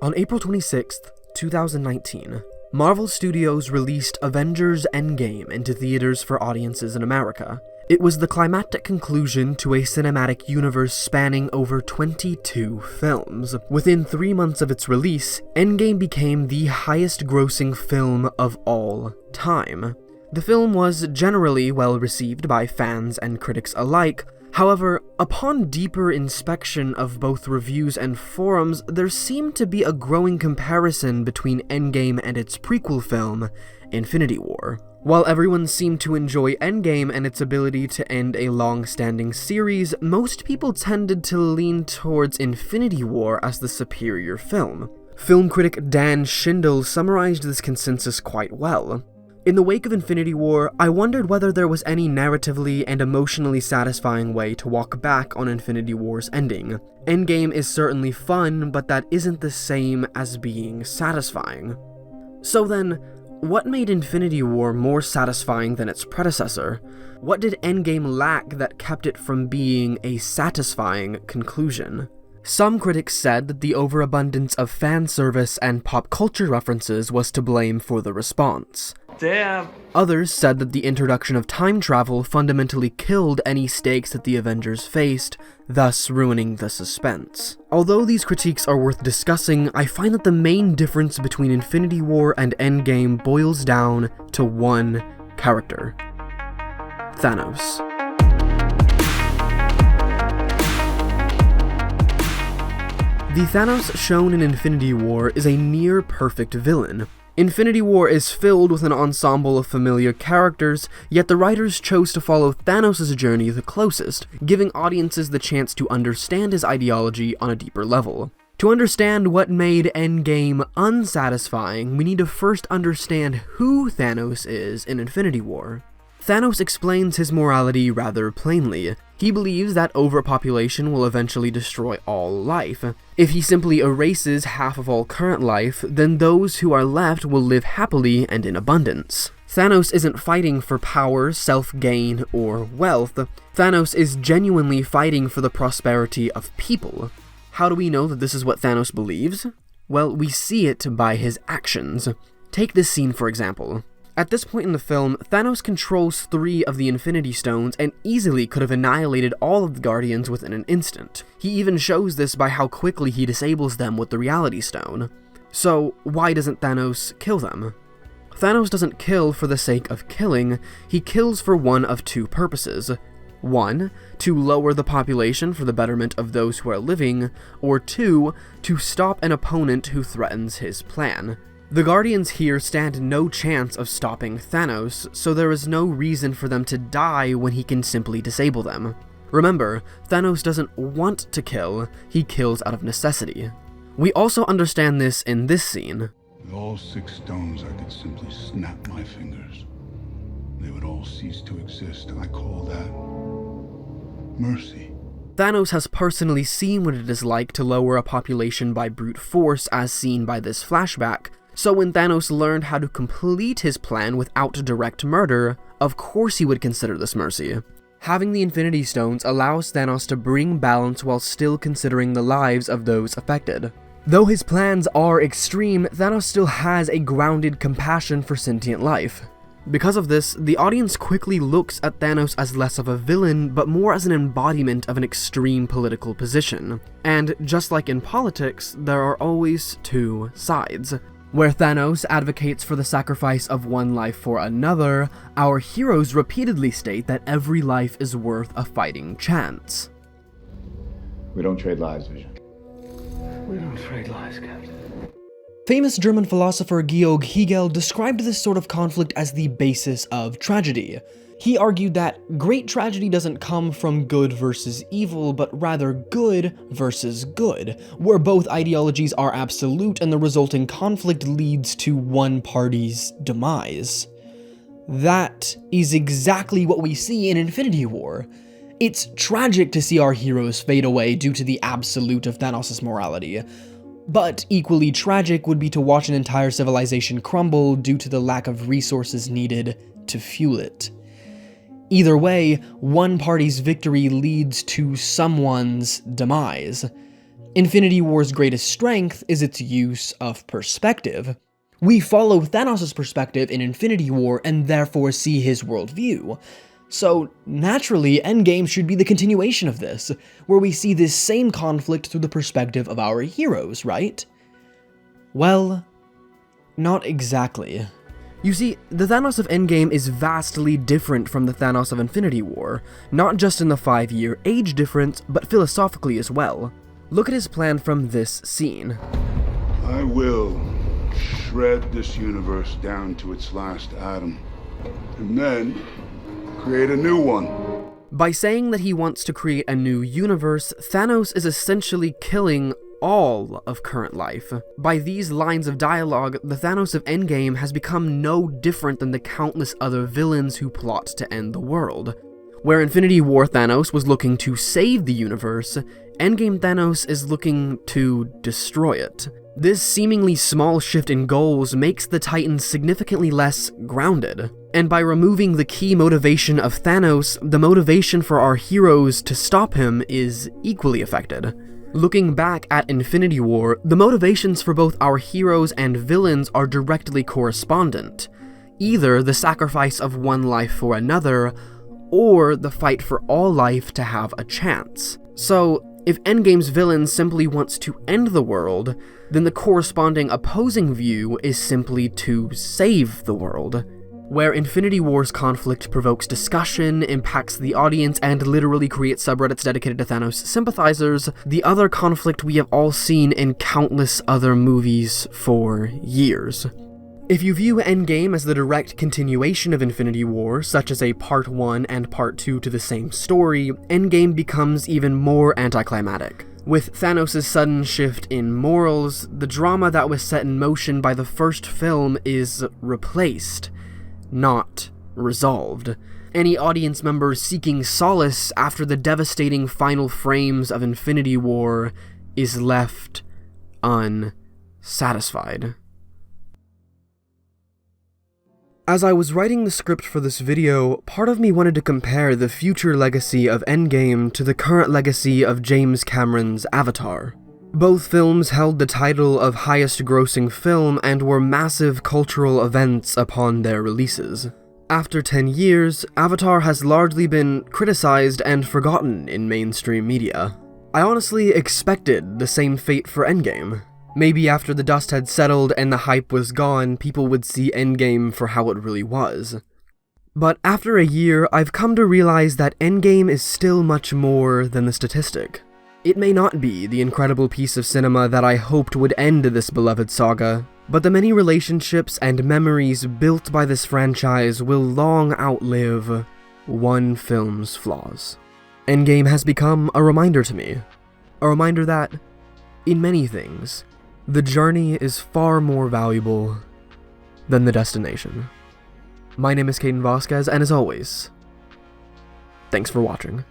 On April 26th, 2019, Marvel Studios released Avengers Endgame into theaters for audiences in America. It was the climactic conclusion to a cinematic universe spanning over 22 films. Within 3 months of its release, Endgame became the highest-grossing film of all time. The film was generally well received by fans and critics alike. However, upon deeper inspection of both reviews and forums, there seemed to be a growing comparison between Endgame and its prequel film, Infinity War. While everyone seemed to enjoy Endgame and its ability to end a long-standing series, most people tended to lean towards Infinity War as the superior film. Film critic Dan Schindel summarized this consensus quite well. In the wake of Infinity War, I wondered whether there was any narratively and emotionally satisfying way to walk back on Infinity War's ending. Endgame is certainly fun, but that isn't the same as being satisfying. So then, what made Infinity War more satisfying than its predecessor? What did Endgame lack that kept it from being a satisfying conclusion? Some critics said that the overabundance of fan service and pop culture references was to blame for the response. Damn. Others said that the introduction of time travel fundamentally killed any stakes that the Avengers faced, thus ruining the suspense. Although these critiques are worth discussing, I find that the main difference between Infinity War and Endgame boils down to one character: Thanos. The Thanos shown in Infinity War is a near-perfect villain. Infinity War is filled with an ensemble of familiar characters, yet the writers chose to follow Thanos' journey the closest, giving audiences the chance to understand his ideology on a deeper level. To understand what made Endgame unsatisfying, we need to first understand who Thanos is in Infinity War. Thanos explains his morality rather plainly. He believes that overpopulation will eventually destroy all life. If he simply erases half of all current life, then those who are left will live happily and in abundance. Thanos isn't fighting for power, self-gain, or wealth. Thanos is genuinely fighting for the prosperity of people. How do we know that this is what Thanos believes? Well, we see it by his actions. Take this scene for example. At this point in the film, Thanos controls 3 of the Infinity Stones and easily could have annihilated all of the Guardians within an instant. He even shows this by how quickly he disables them with the Reality Stone. So, why doesn't Thanos kill them? Thanos doesn't kill for the sake of killing, he kills for one of 2 purposes. 1, to lower the population for the betterment of those who are living, or 2, to stop an opponent who threatens his plan. The Guardians here stand no chance of stopping Thanos, so there is no reason for them to die when he can simply disable them. Remember, Thanos doesn't want to kill, he kills out of necessity. We also understand this in this scene. With all 6 stones, I could simply snap my fingers. They would all cease to exist, and I call that mercy. Thanos has personally seen what it is like to lower a population by brute force as seen by this flashback, so when Thanos learned how to complete his plan without direct murder, of course he would consider this mercy. Having the Infinity Stones allows Thanos to bring balance while still considering the lives of those affected. Though his plans are extreme, Thanos still has a grounded compassion for sentient life. Because of this, the audience quickly looks at Thanos as less of a villain, but more as an embodiment of an extreme political position. And just like in politics, there are always 2 sides. Where Thanos advocates for the sacrifice of one life for another, our heroes repeatedly state that every life is worth a fighting chance. We don't trade lives, Vision. We don't trade lives, Captain. Famous German philosopher Georg Hegel described this sort of conflict as the basis of tragedy. He argued that great tragedy doesn't come from good versus evil, but rather good versus good, where both ideologies are absolute and the resulting conflict leads to one party's demise. That is exactly what we see in Infinity War. It's tragic to see our heroes fade away due to the absolute of Thanos' morality, but equally tragic would be to watch an entire civilization crumble due to the lack of resources needed to fuel it. Either way, one party's victory leads to someone's demise. Infinity War's greatest strength is its use of perspective. We follow Thanos' perspective in Infinity War and therefore see his worldview. So, naturally, Endgame should be the continuation of this, where we see this same conflict through the perspective of our heroes, right? Well, not exactly. You see, the Thanos of Endgame is vastly different from the Thanos of Infinity War, not just in the 5-year age difference, but philosophically as well. Look at his plan from this scene. I will shred this universe down to its last atom, and then create a new one. By saying that he wants to create a new universe, Thanos is essentially killing all of current life. By these lines of dialogue, the Thanos of Endgame has become no different than the countless other villains who plot to end the world. Where Infinity War Thanos was looking to save the universe, Endgame Thanos is looking to destroy it. This seemingly small shift in goals makes the Titans significantly less grounded. And by removing the key motivation of Thanos, the motivation for our heroes to stop him is equally affected. Looking back at Infinity War, the motivations for both our heroes and villains are directly correspondent. Either the sacrifice of one life for another, or the fight for all life to have a chance. So, if Endgame's villain simply wants to end the world, then the corresponding opposing view is simply to save the world. Where Infinity War's conflict provokes discussion, impacts the audience, and literally creates subreddits dedicated to Thanos sympathizers, the other conflict we have all seen in countless other movies for years. If you view Endgame as the direct continuation of Infinity War, such as a Part 1 and Part 2 to the same story, Endgame becomes even more anticlimactic. With Thanos' sudden shift in morals, the drama that was set in motion by the first film is replaced, not resolved. Any audience member seeking solace after the devastating final frames of Infinity War is left unsatisfied. As I was writing the script for this video, part of me wanted to compare the future legacy of Endgame to the current legacy of James Cameron's Avatar. Both films held the title of highest grossing film and were massive cultural events upon their releases. After 10 years, Avatar has largely been criticized and forgotten in mainstream media. I honestly expected the same fate for Endgame. Maybe after the dust had settled and the hype was gone, people would see Endgame for how it really was. But after a year, I've come to realize that Endgame is still much more than the statistic. It may not be the incredible piece of cinema that I hoped would end this beloved saga, but the many relationships and memories built by this franchise will long outlive one film's flaws. Endgame has become a reminder to me. A reminder that, in many things, the journey is far more valuable than the destination. My name is Kaitlyn Foster, and as always, thanks for watching.